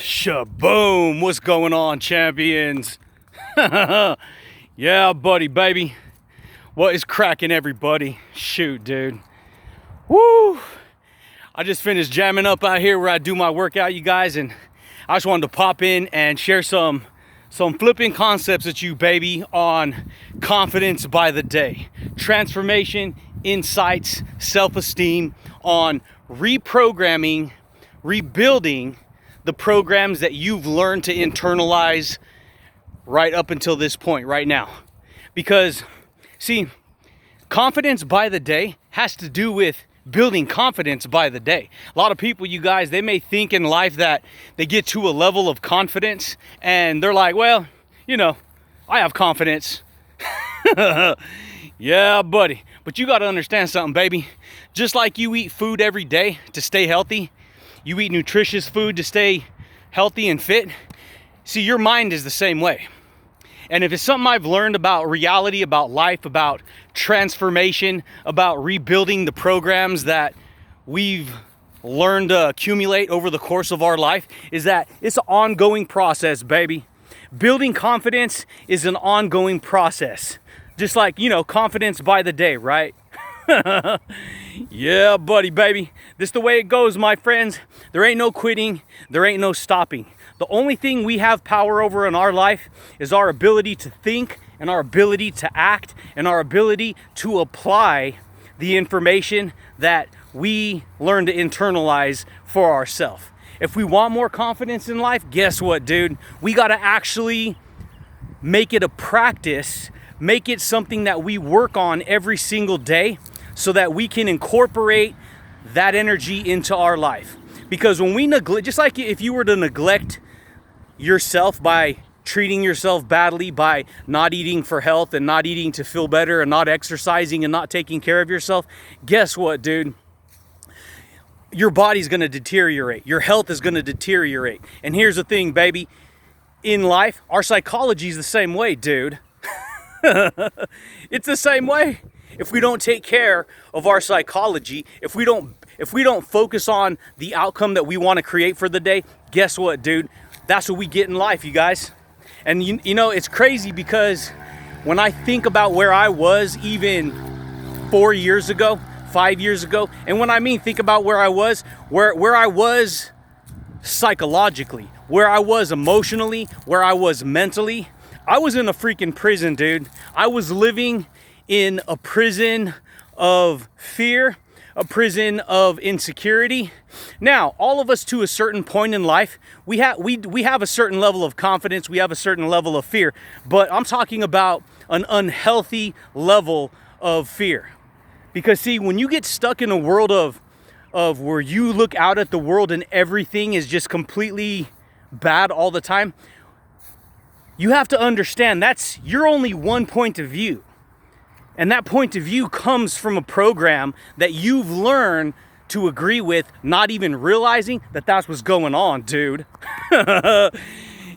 Shaboom! What's going on, champions? Yeah, buddy, baby. What is cracking, everybody? Shoot, dude. Woo! I just finished jamming up out here where I do my workout, you guys, and I just wanted to pop in and share some flipping concepts with you, baby, on confidence by the day, transformation, insights, self-esteem, on reprogramming, rebuilding the programs that you've learned to internalize right up until this point right now. Because, see, confidence by the day has to do with building confidence by the day. A lot of people, you guys, they may think in life that they get to a level of confidence and they're like, well, you know, I have confidence. Yeah, buddy. But you got to understand something, baby. Just like you eat food every day to stay healthy, you eat nutritious food to stay healthy and fit. See, your mind is the same way. And if it's something I've learned about reality, about life, about transformation, about rebuilding the programs that we've learned to accumulate over the course of our life, is that it's an ongoing process, baby. Building confidence is an ongoing process. Just like, you know, confidence by the day, right? Yeah, buddy, baby. This is the way it goes, my friends. There ain't no quitting. There ain't no stopping. The only thing we have power over in our life is our ability to think and our ability to act and our ability to apply the information that we learn to internalize for ourselves. If we want more confidence in life, guess what, dude? We got to actually make it a practice, make it something that we work on every single day so that we can incorporate that energy into our life. Because when we neglect, just like if you were to neglect yourself by treating yourself badly, by not eating for health and not eating to feel better and not exercising and not taking care of yourself, guess what, dude? Your body's gonna deteriorate. Your health is gonna deteriorate. And here's the thing, baby. In life, our psychology is the same way, dude. It's the same way. If we don't take care of our psychology, if we don't focus on the outcome that we want to create for the day, guess what, dude? That's what we get in life, you guys. And you know, it's crazy because when I think about where I was even 4 years ago, 5 years ago, and when I mean think about where I was psychologically, where I was emotionally, where I was mentally, I was in a freaking prison, dude. I was living in a prison of fear, a prison of insecurity. Now, all of us to a certain point in life, we have a certain level of confidence, we have a certain level of fear, but I'm talking about an unhealthy level of fear. Because see, when you get stuck in a world of where you look out at the world and everything is just completely bad all the time, you have to understand that's your only one point of view. And that point of view comes from a program that you've learned to agree with, not even realizing that that's what's going on, dude.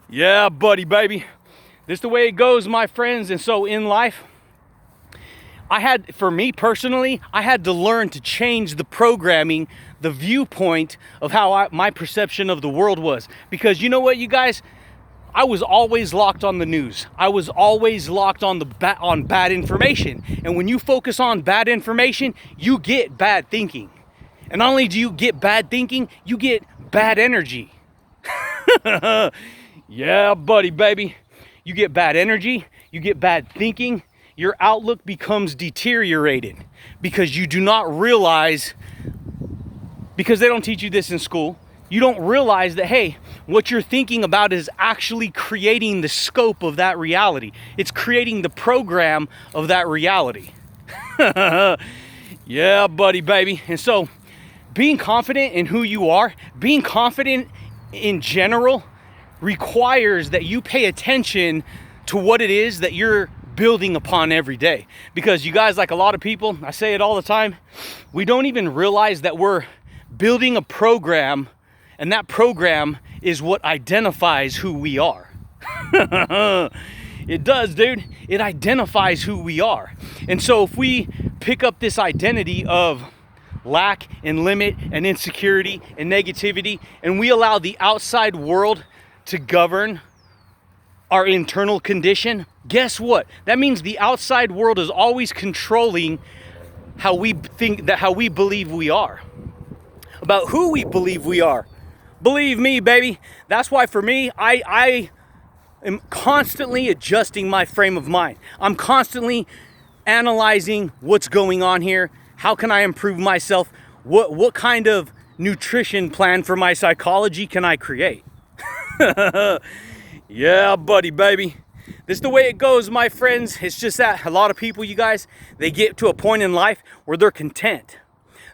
Yeah, buddy, baby. This is the way it goes, my friends. And so in life, for me personally, I had to learn to change the programming, the viewpoint of how my perception of the world was. Because you know what, you guys? I was always locked on the news. I was always locked on on bad information. And when you focus on bad information, you get bad thinking. And not only do you get bad thinking, you get bad energy. Yeah, buddy, baby. You get bad energy, you get bad thinking, your outlook becomes deteriorated because you do not realize, because they don't teach you this in school, you don't realize that, hey, what you're thinking about is actually creating the scope of that reality. It's creating the program of that reality. Yeah, buddy, baby. And so being confident in who you are, being confident in general, requires that you pay attention to what it is that you're building upon every day. Because you guys, like a lot of people, I say it all the time, we don't even realize that we're building a program. And that program is what identifies who we are. It does, dude. It identifies who we are. And so if we pick up this identity of lack and limit and insecurity and negativity, and we allow the outside world to govern our internal condition, guess what? That means the outside world is always controlling how we believe we are, about who we believe we are. Believe me, baby. That's why for me, I am constantly adjusting my frame of mind. I'm constantly analyzing what's going on here. How can I improve myself? What kind of nutrition plan for my psychology can I create? Yeah, buddy, baby. This is the way it goes, my friends. It's just that a lot of people, you guys, they get to a point in life where they're content.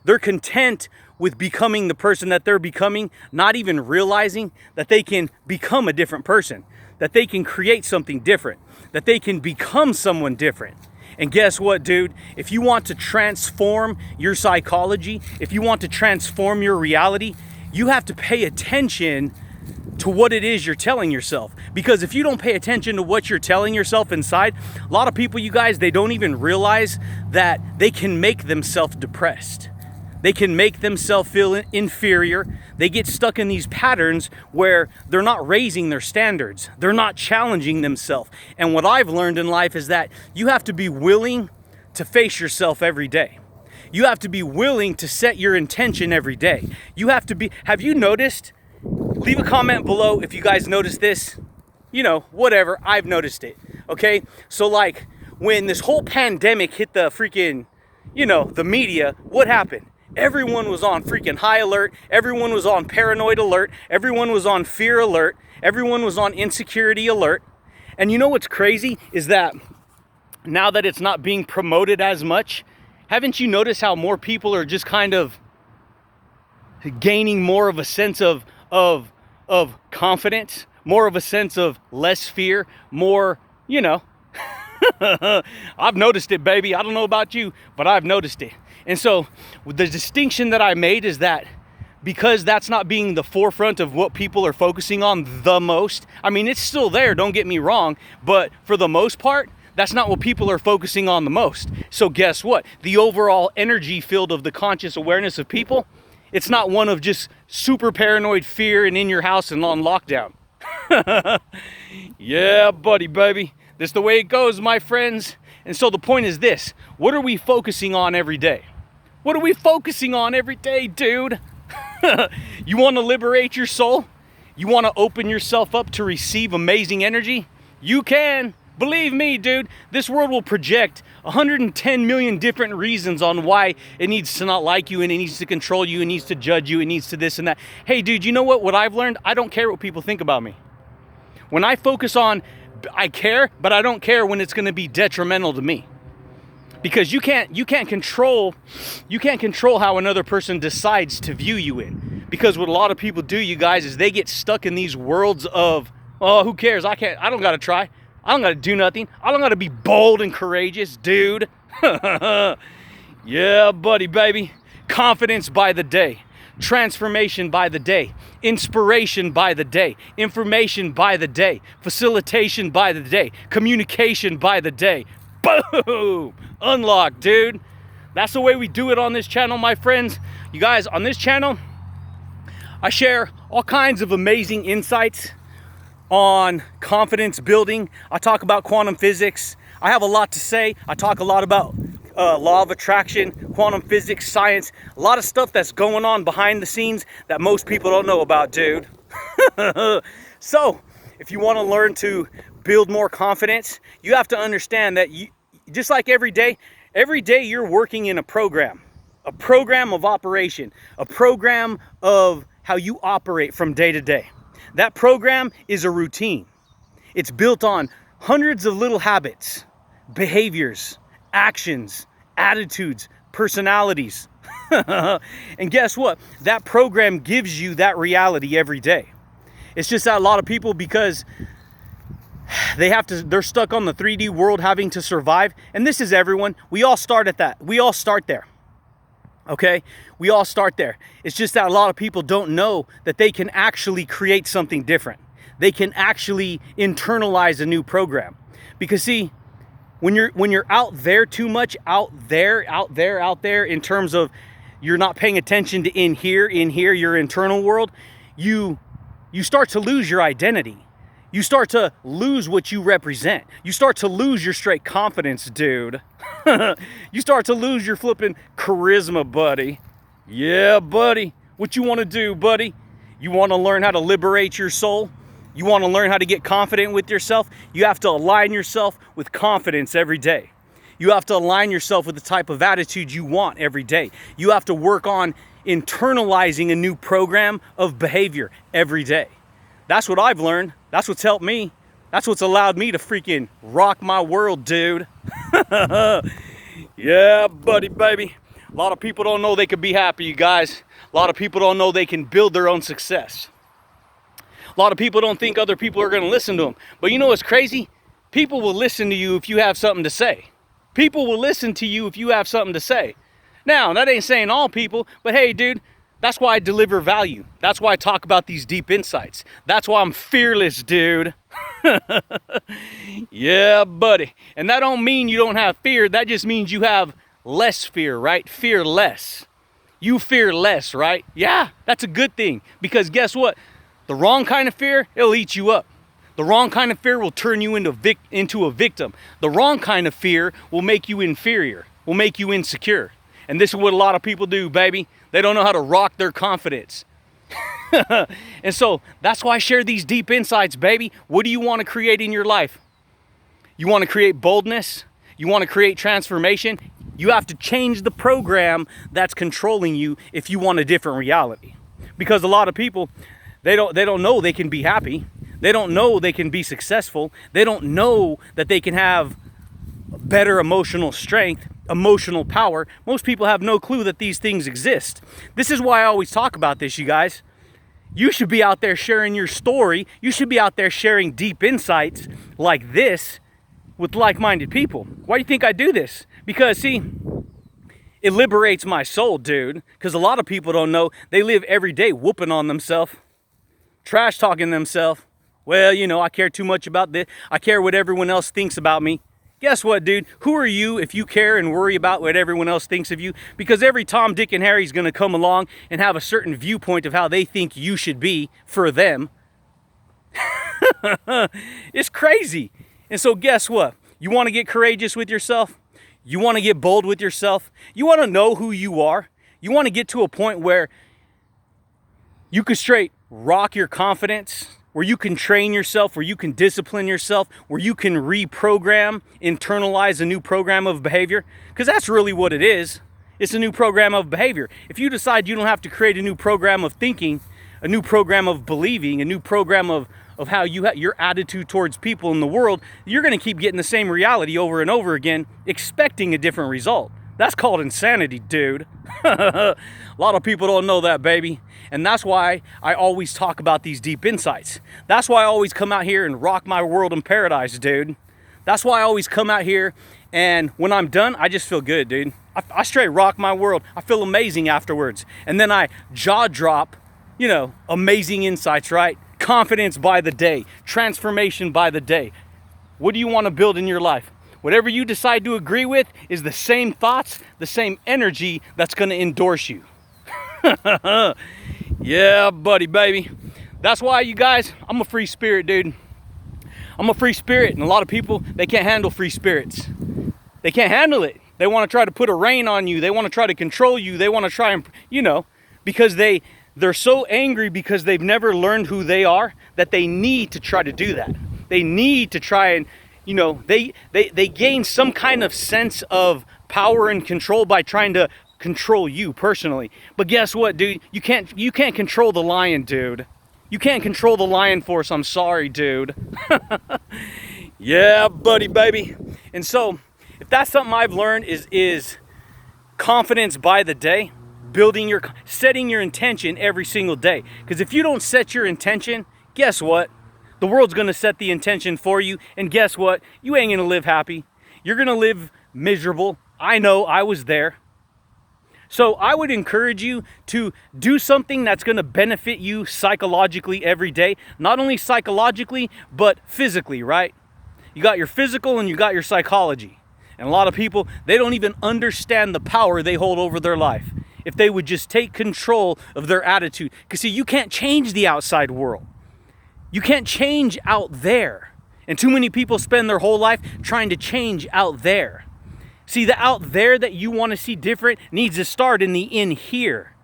They're content with becoming the person that they're becoming, not even realizing that they can become a different person, that they can create something different, that they can become someone different. And guess what, dude? If you want to transform your psychology, if you want to transform your reality, you have to pay attention to what it is you're telling yourself. Because if you don't pay attention to what you're telling yourself inside, a lot of people, you guys, they don't even realize that they can make themselves depressed. They can make themselves feel inferior. They get stuck in these patterns where they're not raising their standards. They're not challenging themselves. And what I've learned in life is that you have to be willing to face yourself every day. You have to be willing to set your intention every day. You have to be, have you noticed? Leave a comment below if you guys noticed this. You know, whatever, I've noticed it, okay? So like, when this whole pandemic hit the freaking, you know, the media, what happened? Everyone was on freaking high alert. Everyone was on paranoid alert. Everyone was on fear alert. Everyone was on insecurity alert. And you know what's crazy is that now that it's not being promoted as much, haven't you noticed how more people are just kind of gaining more of a sense of confidence, more of a sense of less fear, more, you know. I've noticed it, baby. I don't know about you, but I've noticed it. And so the distinction that I made is that because that's not being the forefront of what people are focusing on the most. I mean, it's still there, don't get me wrong, but for the most part, that's not what people are focusing on the most. So guess what? The overall energy field of the conscious awareness of people, it's not one of just super paranoid fear and in your house and on lockdown. Yeah, buddy, baby. This is the way it goes, my friends. And so the point is this. What are we focusing on every day? What are we focusing on every day, dude? You want to liberate your soul? You want to open yourself up to receive amazing energy? You can. Believe me, dude, this world will project 110 million different reasons on why it needs to not like you and it needs to control you, it needs to judge you, it needs to this and that. Hey, dude, you know what I've learned? I don't care what people think about me. When I focus on, I care, but I don't care when it's going to be detrimental to me. Because you can't control how another person decides to view you in. Because what a lot of people do, you guys, is they get stuck in these worlds of, oh, who cares? I don't got to try. I don't got to do nothing. I don't got to be bold and courageous, dude. Yeah, buddy, baby. Confidence by the day. Transformation by the day. Inspiration by the day. Information by the day. Facilitation by the day. Communication by the day. Boom! Unlock, dude. That's the way we do it on this channel, my friends. You guys, on this channel, I share all kinds of amazing insights on confidence building. I talk about quantum physics. I have a lot to say. I talk a lot about law of attraction, quantum physics, science, a lot of stuff that's going on behind the scenes that most people don't know about, dude. So, if you want to learn to build more confidence, you have to understand that you, just like every day you're working in a program of operation, a program of how you operate from day to day. That program is a routine. It's built on hundreds of little habits, behaviors, actions, attitudes, personalities. And guess what? That program gives you that reality every day. It's just that a lot of people, because they're stuck on the 3D world having to survive. And this is everyone. We all start at that. We all start there. Okay? We all start there. It's just that a lot of people don't know that they can actually create something different. They can actually internalize a new program. Because see, when you're out there too much, out there in terms of you're not paying attention to in here, your internal world, you start to lose your identity. You start to lose what you represent. You start to lose your straight confidence, dude. You start to lose your flipping charisma, buddy. Yeah, buddy. What you want to do, buddy? You want to learn how to liberate your soul? You want to learn how to get confident with yourself? You have to align yourself with confidence every day. You have to align yourself with the type of attitude you want every day. You have to work on internalizing a new program of behavior every day. That's what I've learned. That's what's helped me. That's what's allowed me to freaking rock my world, dude. Yeah, buddy, baby. A lot of people don't know they can be happy, you guys. A lot of people don't know they can build their own success. A lot of people don't think other people are going to listen to them. But you know what's crazy? People will listen to you if you have something to say. People will listen to you if you have something to say. Now, that ain't saying all people, but hey, dude, that's why I deliver value. That's why I talk about these deep insights. That's why I'm fearless, dude. Yeah, buddy. And that don't mean you don't have fear. That just means you have less fear, right? Fear less. You fear less, right? Yeah, that's a good thing. Because guess what? The wrong kind of fear, it'll eat you up. The wrong kind of fear will turn you into a victim. The wrong kind of fear will make you inferior, will make you insecure. And this is what a lot of people do, baby. They don't know how to rock their confidence. And so that's why I share these deep insights, baby. What do you want to create in your life? You want to create boldness? You want to create transformation? You have to change the program that's controlling you if you want a different reality. Because a lot of people, they don't know they can be happy. They don't know they can be successful. They don't know that they can have better emotional strength, emotional power. Most people have no clue that these things exist. This is why I always talk about this, you guys. You should be out there sharing your story. You should be out there sharing deep insights like this with like-minded people. Why do you think I do this? Because, see, it liberates my soul, dude. Because a lot of people don't know. They live every day whooping on themselves, trash talking themselves. Well, you know, I care too much about this. I care what everyone else thinks about me. Guess what, dude? Who are you if you care and worry about what everyone else thinks of you? Because every Tom, Dick, and Harry's going to come along and have a certain viewpoint of how they think you should be for them. It's crazy. And so guess what? You want to get courageous with yourself? You want to get bold with yourself? You want to know who you are? You want to get to a point where you can straight rock your confidence, where you can train yourself, where you can discipline yourself, where you can reprogram, internalize a new program of behavior? Because that's really what it is. It's a new program of behavior. If you decide you don't have to create a new program of thinking, a new program of believing, a new program of how your attitude towards people in the world, you're going to keep getting the same reality over and over again, expecting a different result. That's called insanity, dude. A lot of people don't know that, baby. And that's why I always talk about these deep insights. That's why I always come out here and rock my world in paradise, dude. That's why I always come out here, and when I'm done, I just feel good, dude. I straight rock my world. I feel amazing afterwards. And then I jaw drop, you know, amazing insights, right? Confidence by the day, transformation by the day. What do you want to build in your life? Whatever you decide to agree with is the same thoughts, the same energy that's going to endorse you. Yeah, buddy, baby. That's why, you guys, I'm a free spirit, dude. I'm a free spirit, and a lot of people, they can't handle free spirits. They can't handle it. They want to try to put a rein on you. They want to try to control you. They want to try and, you know, because they're so angry because they've never learned who they are, that they need to try to do that. They need to try and, you know, they gain some kind of sense of power and control by trying to control you personally. But guess what, dude? You can't control the lion, dude. You can't control the lion force. I'm sorry, dude. Yeah, buddy, baby. And so, if that's something I've learned is confidence by the day, setting your intention every single day. Because if you don't set your intention, guess what? The world's going to set the intention for you. And guess what? You ain't going to live happy. You're going to live miserable. I know, I was there. So I would encourage you to do something that's going to benefit you psychologically every day. Not only psychologically, but physically, right? You got your physical and you got your psychology. And a lot of people, they don't even understand the power they hold over their life. if they would just take control of their attitude. Because see, you can't change the outside world. You can't change out there. And too many people spend their whole life trying to change out there. See, the out there that you want to see different needs to start in the in here.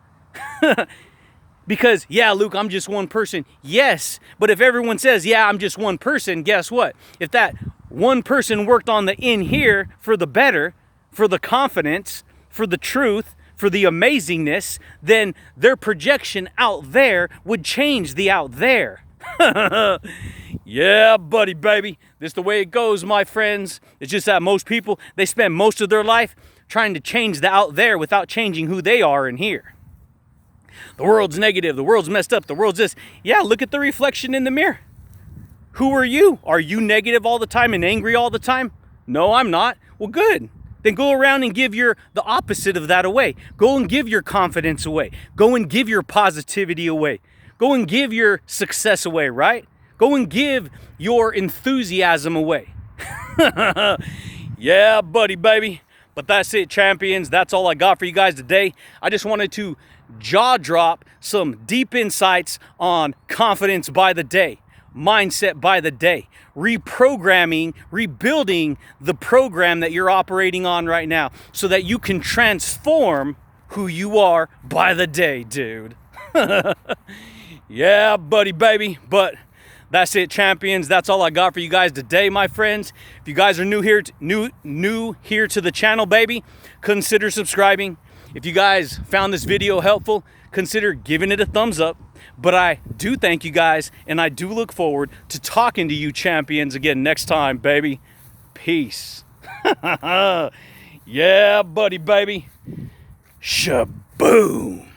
Because, yeah, Luke, I'm just one person. Yes, but if everyone says, yeah, I'm just one person, guess what? If that one person worked on the in here for the better, for the confidence, for the truth, for the amazingness, then their projection out there would change the out there. Yeah, buddy, baby. This is the way it goes, my friends. It's just that most people, they spend most of their life trying to change the out there without changing who they are in here. The world's negative. The world's messed up. The world's this. Yeah, look at the reflection in the mirror. Who are you? Are you negative all the time and angry all the time? No, I'm not. Well, good. Then go around and give the opposite of that away. Go and give your confidence away. Go and give your positivity away. Go and give your success away, right? Go and give your enthusiasm away. Yeah, buddy, baby. But that's it, champions. That's all I got for you guys today. I just wanted to jaw drop some deep insights on confidence by the day, mindset by the day, reprogramming, rebuilding the program that you're operating on right now so that you can transform who you are by the day, dude. Yeah, buddy, baby. But that's it, champions. That's all I got for you guys today, my friends. If you guys are new here to the channel, baby, consider subscribing. If you guys found this video helpful, consider giving it a thumbs up. But I do thank you guys, and I do look forward to talking to you champions again next time, baby. Peace. Yeah, buddy, baby. Shaboom.